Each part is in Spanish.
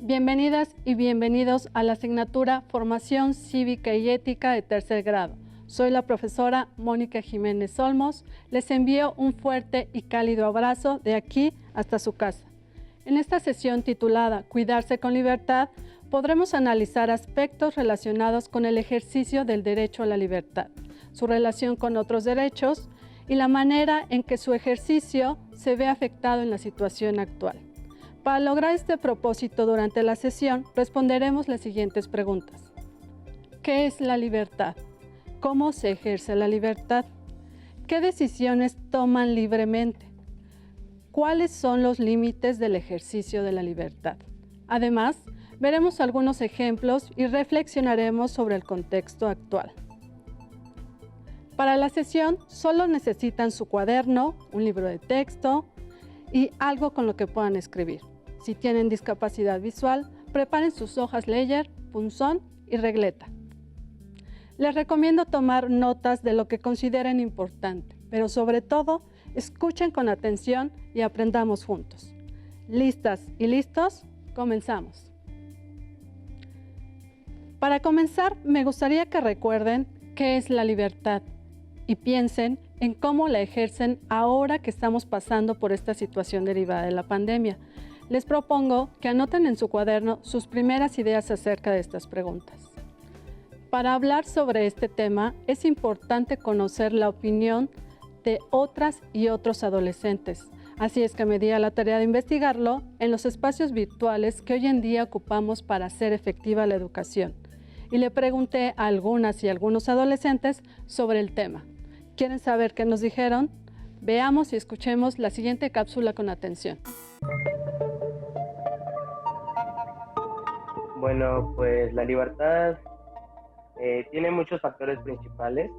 Bienvenidas y bienvenidos a la asignatura Formación Cívica y Ética de tercer grado. Soy la profesora Mónica Jiménez Olmos. Les envío un fuerte y cálido abrazo de aquí hasta su casa. En esta sesión titulada Cuidarse con libertad, podremos analizar aspectos relacionados con el ejercicio del derecho a la libertad, su relación con otros derechos y la manera en que su ejercicio se ve afectado en la situación actual. Para lograr este propósito durante la sesión, responderemos las siguientes preguntas. ¿Qué es la libertad? ¿Cómo se ejerce la libertad? ¿Qué decisiones toman libremente? ¿Cuáles son los límites del ejercicio de la libertad? Además, veremos algunos ejemplos y reflexionaremos sobre el contexto actual. Para la sesión, solo necesitan su cuaderno, un libro de texto y algo con lo que puedan escribir. Si tienen discapacidad visual, preparen sus hojas Ledger, punzón y regleta. Les recomiendo tomar notas de lo que consideren importante, pero sobre todo, escuchen con atención y aprendamos juntos. ¿Listas y listos? Comenzamos. Para comenzar, me gustaría que recuerden qué es la libertad y piensen en cómo la ejercen ahora que estamos pasando por esta situación derivada de la pandemia. Les propongo que anoten en su cuaderno sus primeras ideas acerca de estas preguntas. Para hablar sobre este tema, es importante conocer la opinión de otras y otros adolescentes. Así es que me di a la tarea de investigarlo en los espacios virtuales que hoy en día ocupamos para hacer efectiva la educación. Y le pregunté a algunas y algunos adolescentes sobre el tema. ¿Quieren saber qué nos dijeron? Veamos y escuchemos la siguiente cápsula con atención. Bueno, pues la libertad tiene muchos factores principales.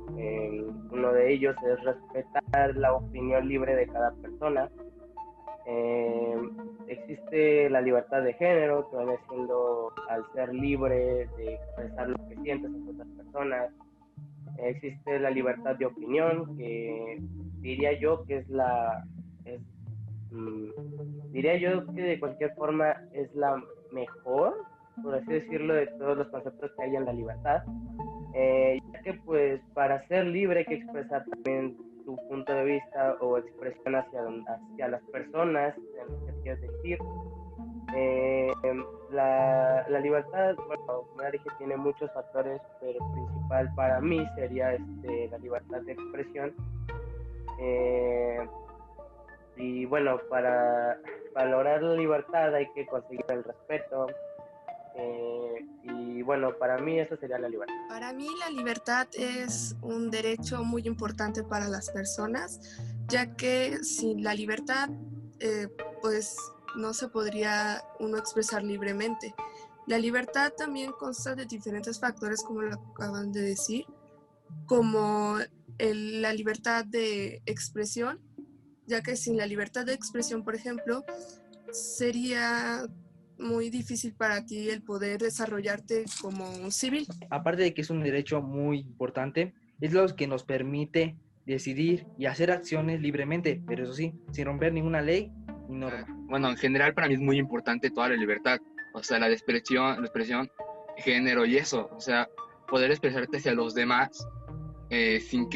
Uno de ellos es respetar la opinión libre de cada persona. Existe la libertad de género, que viene siendo al ser libre de expresar lo que sientes a otras personas. Existe la libertad de opinión, que diría yo que diría yo que de cualquier forma es la mejor, por así decirlo, de todos los conceptos que hay en la libertad, ya que pues para ser libre hay que expresar también tu punto de vista o expresión hacia las personas en lo que quieres decir. La libertad, bueno, como ya dije, tiene muchos factores, pero el principal para mí sería la libertad de expresión. Y bueno, para lograr la libertad hay que conseguir el respeto. Y bueno, para mí eso sería la libertad. Para mí la libertad es un derecho muy importante para las personas, ya que sin la libertad pues no se podría uno expresar libremente. La libertad también consta de diferentes factores, como lo acaban de decir, como la libertad de expresión, ya que sin la libertad de expresión, por ejemplo, sería muy difícil para ti el poder desarrollarte como un civil. Aparte de que es un derecho muy importante, es lo que nos permite decidir y hacer acciones libremente, pero eso sí, sin romper ninguna ley ni norma. Bueno, en general para mí es muy importante toda la libertad, o sea, la expresión, género y eso, o sea, poder expresarte hacia los demás sin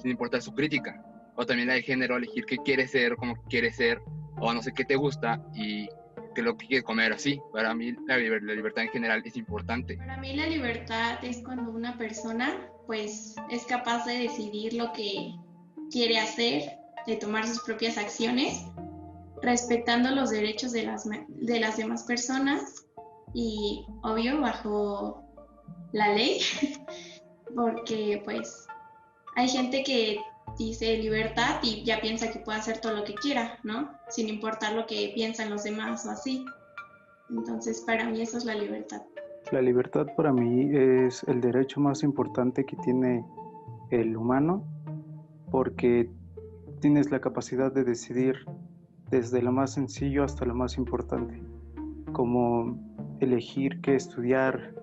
importar su crítica, o también la de género, elegir qué quieres ser, cómo quieres ser, o no sé qué te gusta y qué es lo que quieres comer así. Para mí la libertad en general es importante. Para mí la libertad es cuando una persona pues es capaz de decidir lo que quiere hacer, de tomar sus propias acciones, respetando los derechos de las demás personas y obvio bajo la ley, porque pues hay gente que dice libertad y ya piensa que puede hacer todo lo que quiera, ¿no? Sin importar lo que piensan los demás o así. Entonces, para mí eso es la libertad. La libertad para mí es el derecho más importante que tiene el humano, porque tienes la capacidad de decidir desde lo más sencillo hasta lo más importante, como elegir qué estudiar,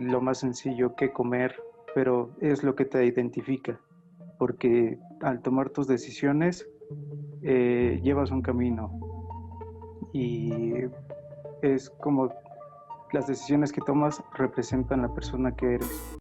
lo más sencillo, qué comer, pero es lo que te identifica, porque al tomar tus decisiones llevas un camino y es como las decisiones que tomas representan la persona que eres.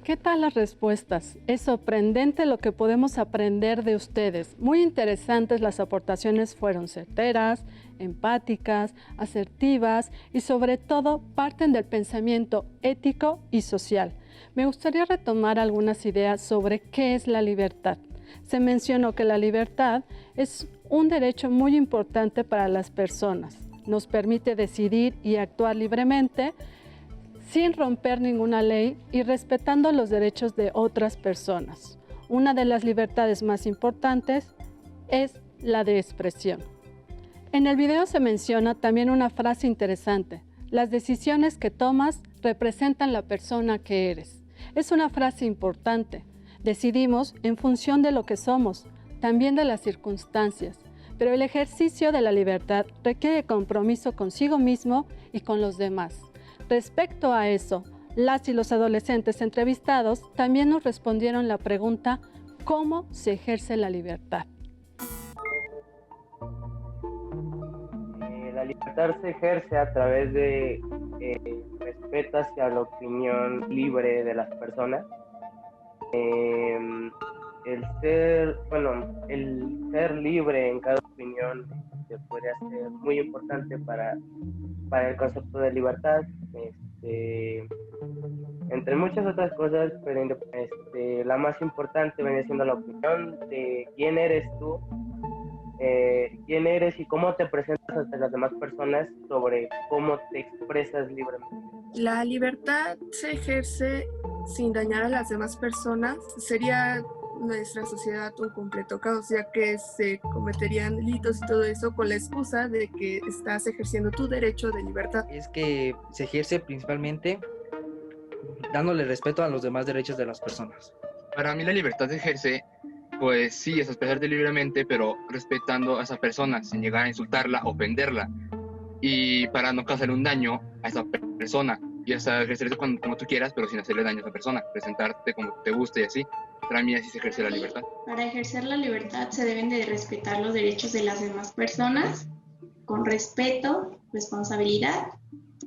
¿Qué tal las respuestas? Es sorprendente lo que podemos aprender de ustedes. Muy interesantes, las aportaciones fueron certeras, empáticas, asertivas y sobre todo parten del pensamiento ético y social. Me gustaría retomar algunas ideas sobre qué es la libertad. Se mencionó que la libertad es un derecho muy importante para las personas. Nos permite decidir y actuar libremente, sin romper ninguna ley y respetando los derechos de otras personas. Una de las libertades más importantes es la de expresión. En el video se menciona también una frase interesante: las decisiones que tomas representan la persona que eres. Es una frase importante. Decidimos en función de lo que somos, también de las circunstancias, pero el ejercicio de la libertad requiere compromiso consigo mismo y con los demás. Respecto a eso, las y los adolescentes entrevistados también nos respondieron la pregunta: ¿cómo se ejerce la libertad? La libertad se ejerce a través de respeto hacia la opinión libre de las personas. El ser libre en cada opinión podría ser muy importante para el concepto de libertad, entre muchas otras cosas, pero la más importante viene siendo la opinión de quién eres tú, quién eres y cómo te presentas ante las demás personas, sobre cómo te expresas libremente. La libertad se ejerce sin dañar a las demás personas. Sería nuestra sociedad un completo caos, ya que se cometerían delitos y todo eso con la excusa de que estás ejerciendo tu derecho de libertad. Es que se ejerce principalmente dándole respeto a los demás derechos de las personas. Para mí la libertad se ejerce, pues sí, es expresarte libremente, pero respetando a esa persona, sin llegar a insultarla, ofenderla, y para no causarle un daño a esa persona. Y hasta ejercerse como tú quieras, pero sin hacerle daño a esa persona, presentarte como te guste y así. Para mí así se ejerce la libertad. Para ejercer la libertad se deben de respetar los derechos de las demás personas, con respeto, responsabilidad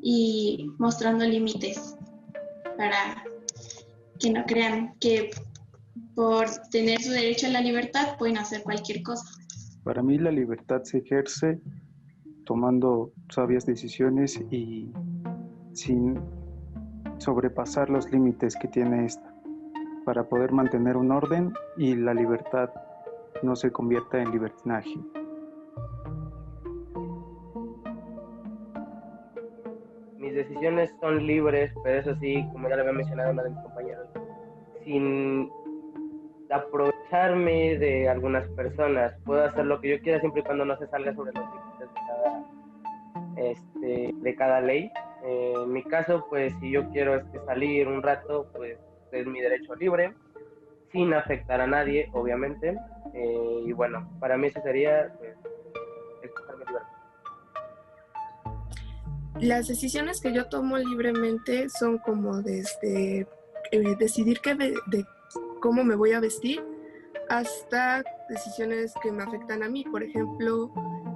y mostrando límites, para que no crean que por tener su derecho a la libertad pueden hacer cualquier cosa. Para mí la libertad se ejerce tomando sabias decisiones y sin sobrepasar los límites que tiene esta, para poder mantener un orden y la libertad no se convierta en libertinaje. Mis decisiones son libres, pero eso sí, como ya lo había mencionado una de mis compañeros, sin aprovecharme de algunas personas. Puedo hacer lo que yo quiera siempre y cuando no se salga sobre los límites de cada ley. En mi caso, pues si yo quiero salir un rato, pues es mi derecho libre, sin afectar a nadie, obviamente. Y bueno, para mí eso sería escoger mi libertad. Las decisiones que yo tomo libremente son como desde decidir de cómo me voy a vestir hasta decisiones que me afectan a mí. Por ejemplo,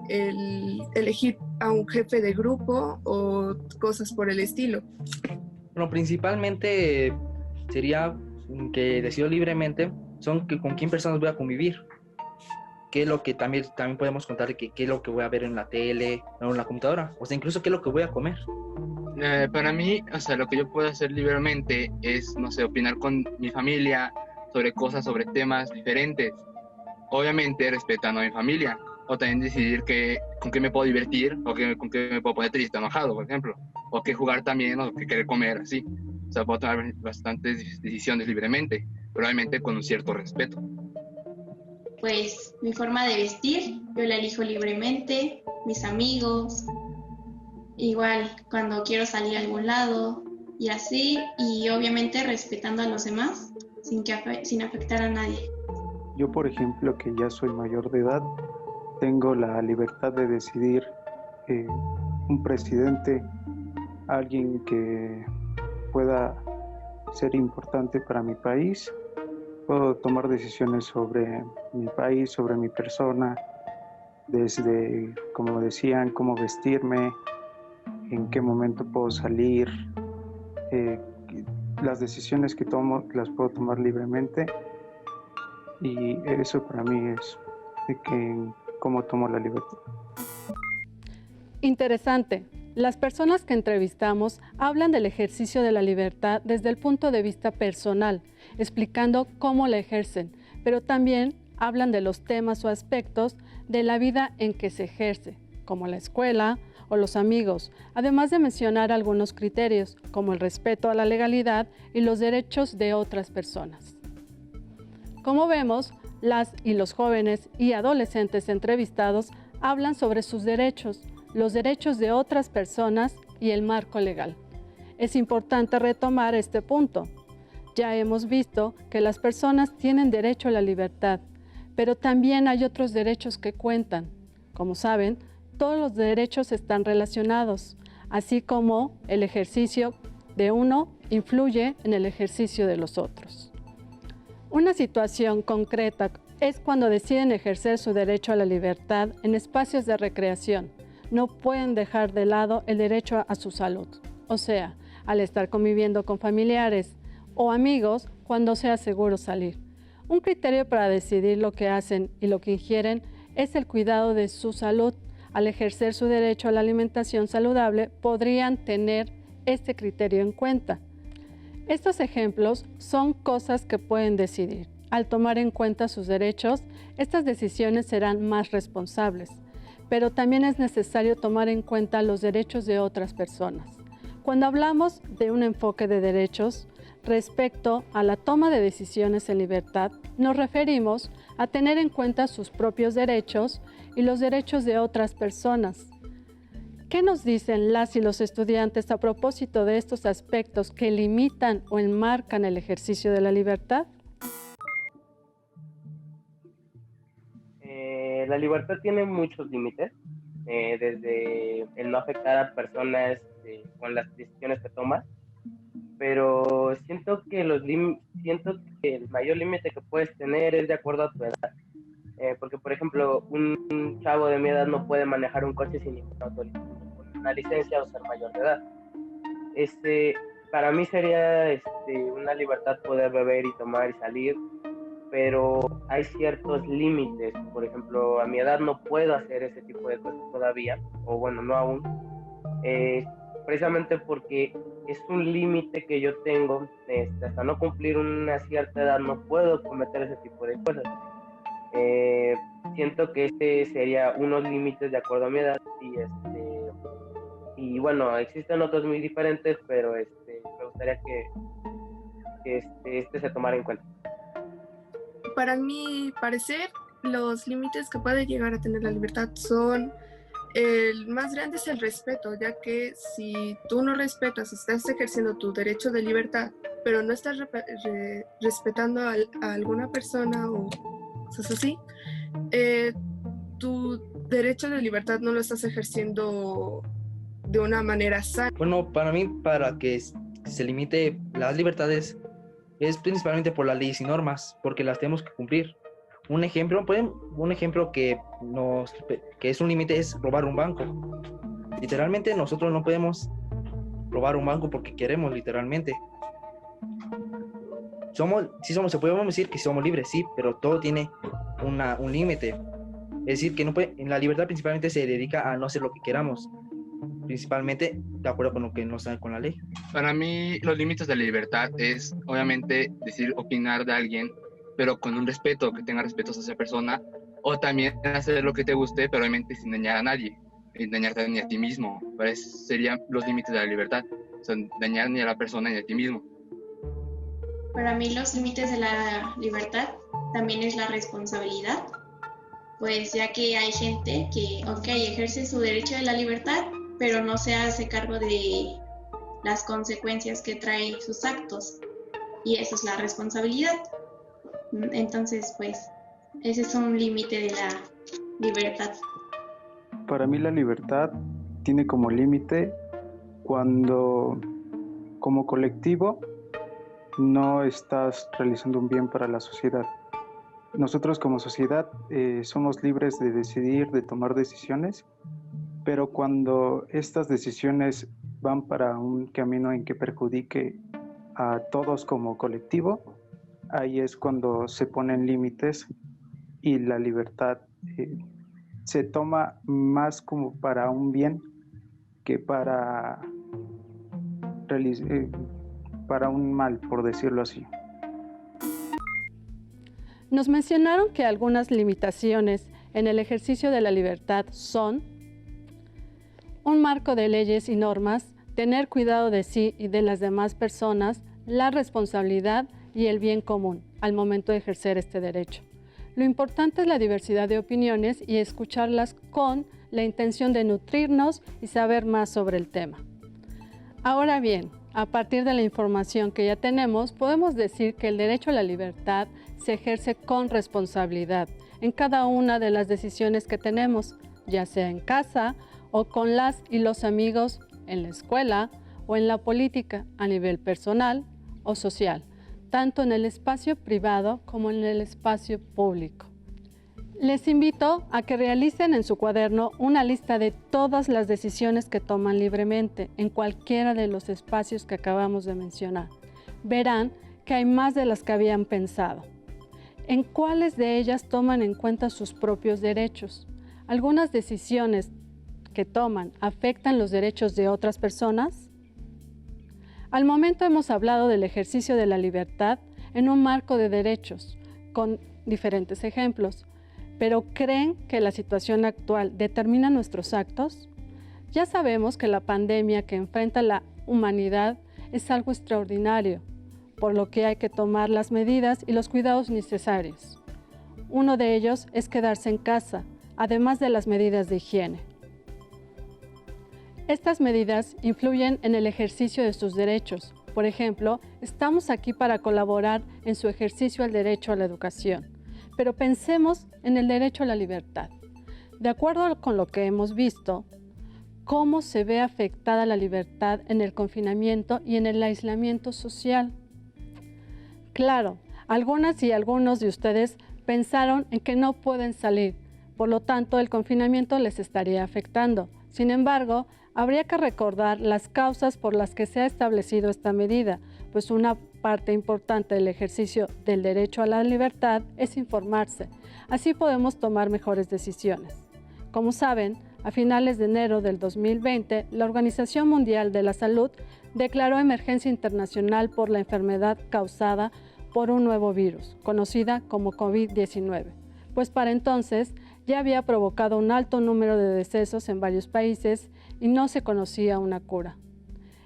el elegir a un jefe de grupo o cosas por el estilo. Bueno, principalmente sería que decido libremente son que con quién personas voy a convivir, qué es lo que también podemos contar de qué es lo que voy a ver en la tele o en la computadora, o sea, incluso qué es lo que voy a comer. Para mí, o sea, lo que yo puedo hacer libremente es, no sé, opinar con mi familia sobre cosas, sobre temas diferentes, obviamente respetando a mi familia, o también decidir con qué me puedo divertir, o con qué me puedo poner triste, enojado, por ejemplo, o qué jugar también, o qué querer comer, así. O sea, puedo tomar bastantes decisiones libremente, pero obviamente con un cierto respeto. Pues mi forma de vestir, yo la elijo libremente, mis amigos, igual cuando quiero salir a algún lado y así, y obviamente respetando a los demás sin afectar a nadie. Yo, por ejemplo, que ya soy mayor de edad, tengo la libertad de decidir un presidente, alguien que pueda ser importante para mi país. Puedo tomar decisiones sobre mi país, sobre mi persona, desde, como decían, cómo vestirme, en qué momento puedo salir. Las decisiones que tomo las puedo tomar libremente, y eso para mí es de que cómo tomo la libertad. Interesante. Las personas que entrevistamos hablan del ejercicio de la libertad desde el punto de vista personal, explicando cómo la ejercen, pero también hablan de los temas o aspectos de la vida en que se ejerce, como la escuela o los amigos, además de mencionar algunos criterios, como el respeto a la legalidad y los derechos de otras personas. Como vemos, las y los jóvenes y adolescentes entrevistados hablan sobre sus derechos, los derechos de otras personas y el marco legal. Es importante retomar este punto. Ya hemos visto que las personas tienen derecho a la libertad, pero también hay otros derechos que cuentan. Como saben, todos los derechos están relacionados, así como el ejercicio de uno influye en el ejercicio de los otros. Una situación concreta es cuando deciden ejercer su derecho a la libertad en espacios de recreación. No pueden dejar de lado el derecho a su salud, o sea, al estar conviviendo con familiares o amigos cuando sea seguro salir. Un criterio para decidir lo que hacen y lo que ingieren es el cuidado de su salud. Al ejercer su derecho a la alimentación saludable, podrían tener este criterio en cuenta. Estos ejemplos son cosas que pueden decidir. Al tomar en cuenta sus derechos, estas decisiones serán más responsables. Pero también es necesario tomar en cuenta los derechos de otras personas. Cuando hablamos de un enfoque de derechos respecto a la toma de decisiones en libertad, nos referimos a tener en cuenta sus propios derechos y los derechos de otras personas. ¿Qué nos dicen las y los estudiantes a propósito de estos aspectos que limitan o enmarcan el ejercicio de la libertad? La libertad tiene muchos límites, desde el no afectar a personas con las decisiones que tomas, pero siento que el mayor límite que puedes tener es de acuerdo a tu edad, porque por ejemplo un chavo de mi edad no puede manejar un coche sin ninguna autorización, con una licencia o ser mayor de edad. Para mí sería una libertad poder beber y tomar y salir, pero hay ciertos límites. Por ejemplo, a mi edad no puedo hacer ese tipo de cosas todavía, o bueno, no aún, precisamente porque es un límite que yo tengo. Hasta no cumplir una cierta edad no puedo cometer ese tipo de cosas. Siento que sería unos límites de acuerdo a mi edad, y bueno, existen otros muy diferentes, pero me gustaría que se tomara en cuenta. Para mi parecer, los límites que puede llegar a tener la libertad son, el más grande es el respeto, ya que si tú no respetas, estás ejerciendo tu derecho de libertad, pero no estás respetando a alguna persona o cosas así, tu derecho de libertad no lo estás ejerciendo de una manera sana. Bueno, para mí, para que se limite las libertades, es principalmente por las leyes y normas, porque las tenemos que cumplir. Un ejemplo que es un límite es robar un banco. Literalmente nosotros no podemos robar un banco porque queremos, literalmente. Podemos decir que somos libres, sí, pero todo tiene un límite. Es decir, que en la libertad principalmente se dedica a no hacer lo que queramos, principalmente de acuerdo con lo que nos da con la ley. Para mí, los límites de la libertad es, obviamente, opinar de alguien, pero con un respeto, que tenga respeto a esa persona, o también hacer lo que te guste, pero obviamente sin dañar a nadie, sin dañarte ni a ti mismo. Pues serían los límites de la libertad, o sea, dañar ni a la persona ni a ti mismo. Para mí los límites de la libertad también es la responsabilidad, pues ya que hay gente que, ejerce su derecho de la libertad, pero no se hace cargo de las consecuencias que traen sus actos, y eso es la responsabilidad. Entonces, pues, ese es un límite de la libertad. Para mí la libertad tiene como límite cuando como colectivo no estás realizando un bien para la sociedad. Nosotros como sociedad somos libres de decidir, de tomar decisiones, pero cuando estas decisiones van para un camino en que perjudique a todos como colectivo, ahí es cuando se ponen límites y la libertad se toma más como para un bien que para un mal, por decirlo así. Nos mencionaron que algunas limitaciones en el ejercicio de la libertad son un marco de leyes y normas, tener cuidado de sí y de las demás personas, la responsabilidad y el bien común al momento de ejercer este derecho. Lo importante es la diversidad de opiniones y escucharlas con la intención de nutrirnos y saber más sobre el tema. Ahora bien, a partir de la información que ya tenemos, podemos decir que el derecho a la libertad se ejerce con responsabilidad en cada una de las decisiones que tenemos, ya sea en casa o con las y los amigos, en la escuela o en la política a nivel personal o social, tanto en el espacio privado como en el espacio público. Les invito a que realicen en su cuaderno una lista de todas las decisiones que toman libremente en cualquiera de los espacios que acabamos de mencionar. Verán que hay más de las que habían pensado. ¿En cuáles de ellas toman en cuenta sus propios derechos? ¿Algunas decisiones que toman afectan los derechos de otras personas? Al momento hemos hablado del ejercicio de la libertad en un marco de derechos, con diferentes ejemplos. ¿Pero creen que la situación actual determina nuestros actos? Ya sabemos que la pandemia que enfrenta la humanidad es algo extraordinario, por lo que hay que tomar las medidas y los cuidados necesarios. Uno de ellos es quedarse en casa, además de las medidas de higiene. Estas medidas influyen en el ejercicio de sus derechos. Por ejemplo, estamos aquí para colaborar en su ejercicio al derecho a la educación. Pero pensemos en el derecho a la libertad. De acuerdo con lo que hemos visto, ¿cómo se ve afectada la libertad en el confinamiento y en el aislamiento social? Claro, algunas y algunos de ustedes pensaron en que no pueden salir, por lo tanto el confinamiento les estaría afectando. Sin embargo, habría que recordar las causas por las que se ha establecido esta medida, pues una parte importante del ejercicio del derecho a la libertad es informarse. Así podemos tomar mejores decisiones. Como saben, a finales de enero del 2020, la Organización Mundial de la Salud declaró emergencia internacional por la enfermedad causada por un nuevo virus, conocida como COVID-19, pues para entonces ya había provocado un alto número de decesos en varios países y no se conocía una cura.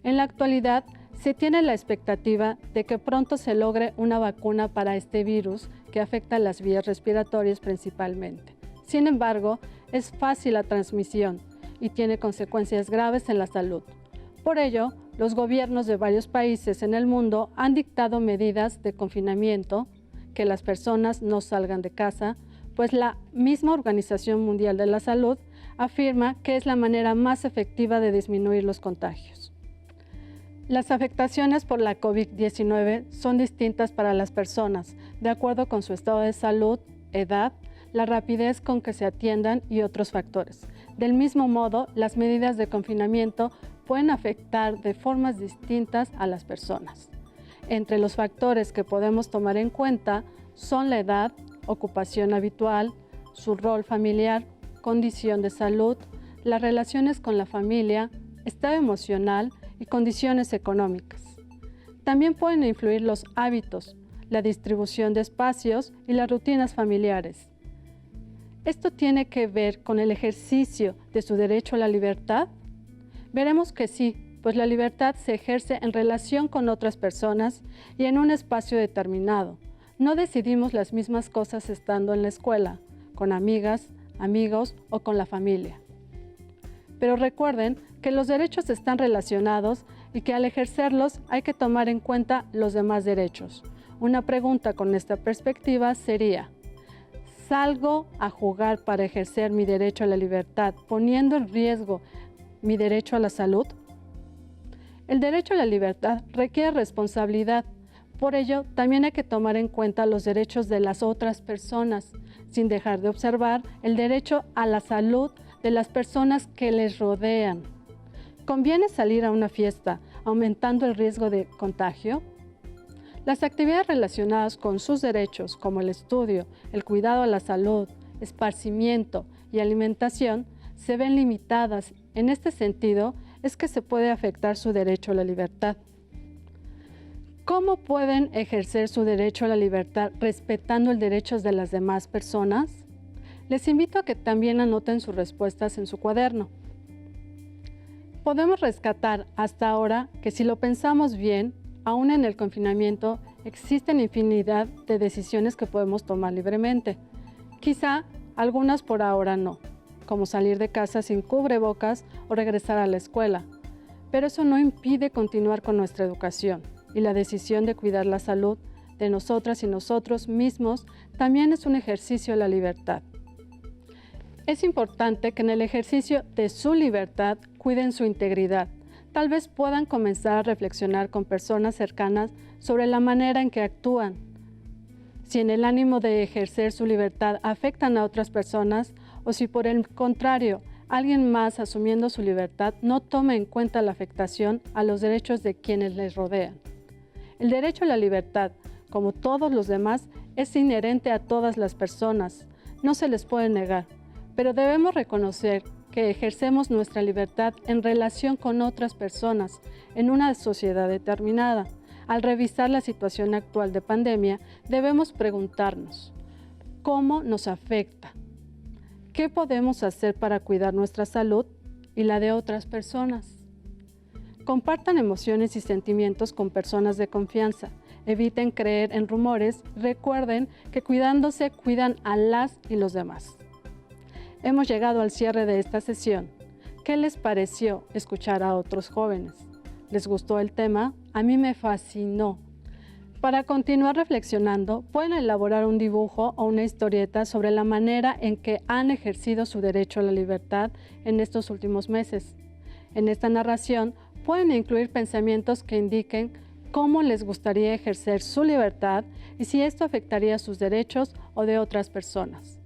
En la actualidad, se tiene la expectativa de que pronto se logre una vacuna para este virus que afecta las vías respiratorias principalmente. Sin embargo, es fácil la transmisión y tiene consecuencias graves en la salud. Por ello, los gobiernos de varios países en el mundo han dictado medidas de confinamiento, que las personas no salgan de casa, pues la misma Organización Mundial de la Salud afirma que es la manera más efectiva de disminuir los contagios. Las afectaciones por la COVID-19 son distintas para las personas, de acuerdo con su estado de salud, edad, la rapidez con que se atiendan y otros factores. Del mismo modo, las medidas de confinamiento pueden afectar de formas distintas a las personas. Entre los factores que podemos tomar en cuenta son la edad, ocupación habitual, su rol familiar, condición de salud, las relaciones con la familia, estado emocional y condiciones económicas. También pueden influir los hábitos, la distribución de espacios y las rutinas familiares. ¿Esto tiene que ver con el ejercicio de su derecho a la libertad? Veremos que sí, pues la libertad se ejerce en relación con otras personas y en un espacio determinado. No decidimos las mismas cosas estando en la escuela, con amigas, amigos o con la familia. Pero recuerden que los derechos están relacionados y que al ejercerlos hay que tomar en cuenta los demás derechos. Una pregunta con esta perspectiva sería: ¿salgo a jugar para ejercer mi derecho a la libertad poniendo en riesgo mi derecho a la salud? El derecho a la libertad requiere responsabilidad. Por ello, también hay que tomar en cuenta los derechos de las otras personas, sin dejar de observar el derecho a la salud de las personas que les rodean. ¿Conviene salir a una fiesta aumentando el riesgo de contagio? Las actividades relacionadas con sus derechos, como el estudio, el cuidado a la salud, esparcimiento y alimentación, se ven limitadas. En este sentido, es que se puede afectar su derecho a la libertad. ¿Cómo pueden ejercer su derecho a la libertad respetando el derecho de las demás personas? Les invito a que también anoten sus respuestas en su cuaderno. Podemos rescatar hasta ahora que si lo pensamos bien, aún en el confinamiento, existen infinidad de decisiones que podemos tomar libremente. Quizá algunas por ahora no, como salir de casa sin cubrebocas o regresar a la escuela. Pero eso no impide continuar con nuestra educación. Y la decisión de cuidar la salud de nosotras y nosotros mismos también es un ejercicio de la libertad. Es importante que en el ejercicio de su libertad cuiden su integridad. Tal vez puedan comenzar a reflexionar con personas cercanas sobre la manera en que actúan. Si en el ánimo de ejercer su libertad afectan a otras personas o si por el contrario alguien más asumiendo su libertad no toma en cuenta la afectación a los derechos de quienes les rodean. El derecho a la libertad, como todos los demás, es inherente a todas las personas. No se les puede negar, pero debemos reconocer que ejercemos nuestra libertad en relación con otras personas en una sociedad determinada. Al revisar la situación actual de pandemia, debemos preguntarnos, ¿cómo nos afecta? ¿Qué podemos hacer para cuidar nuestra salud y la de otras personas? Compartan emociones y sentimientos con personas de confianza. Eviten creer en rumores. Recuerden que cuidándose, cuidan a las y los demás. Hemos llegado al cierre de esta sesión. ¿Qué les pareció escuchar a otros jóvenes? ¿Les gustó el tema? A mí me fascinó. Para continuar reflexionando, pueden elaborar un dibujo o una historieta sobre la manera en que han ejercido su derecho a la libertad en estos últimos meses. En esta narración, pueden incluir pensamientos que indiquen cómo les gustaría ejercer su libertad y si esto afectaría sus derechos o de otras personas.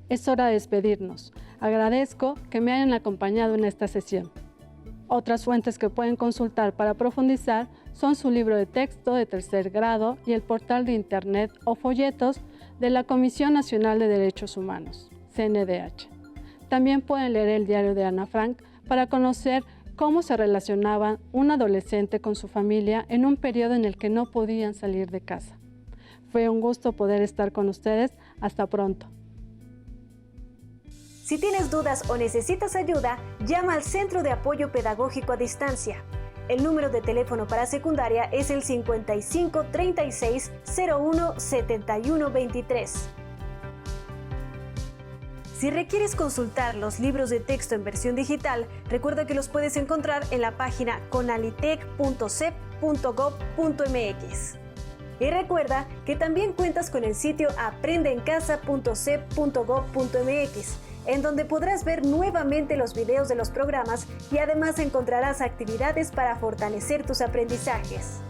Es hora de despedirnos. Agradezco que me hayan acompañado en esta sesión. Otras fuentes que pueden consultar para profundizar son su libro de texto de tercer grado y el portal de internet o folletos de la Comisión Nacional de Derechos Humanos, CNDH. También pueden leer el diario de Ana Frank para conocer cómo se relacionaba un adolescente con su familia en un periodo en el que no podían salir de casa. Fue un gusto poder estar con ustedes. Hasta pronto. Si tienes dudas o necesitas ayuda, llama al Centro de Apoyo Pedagógico a Distancia. El número de teléfono para secundaria es el 55 36 01 71 23. Si requieres consultar los libros de texto en versión digital, recuerda que los puedes encontrar en la página conalitec.cep.gov.mx. Y recuerda que también cuentas con el sitio aprendeencasa.cep.gov.mx, en donde podrás ver nuevamente los videos de los programas y además encontrarás actividades para fortalecer tus aprendizajes.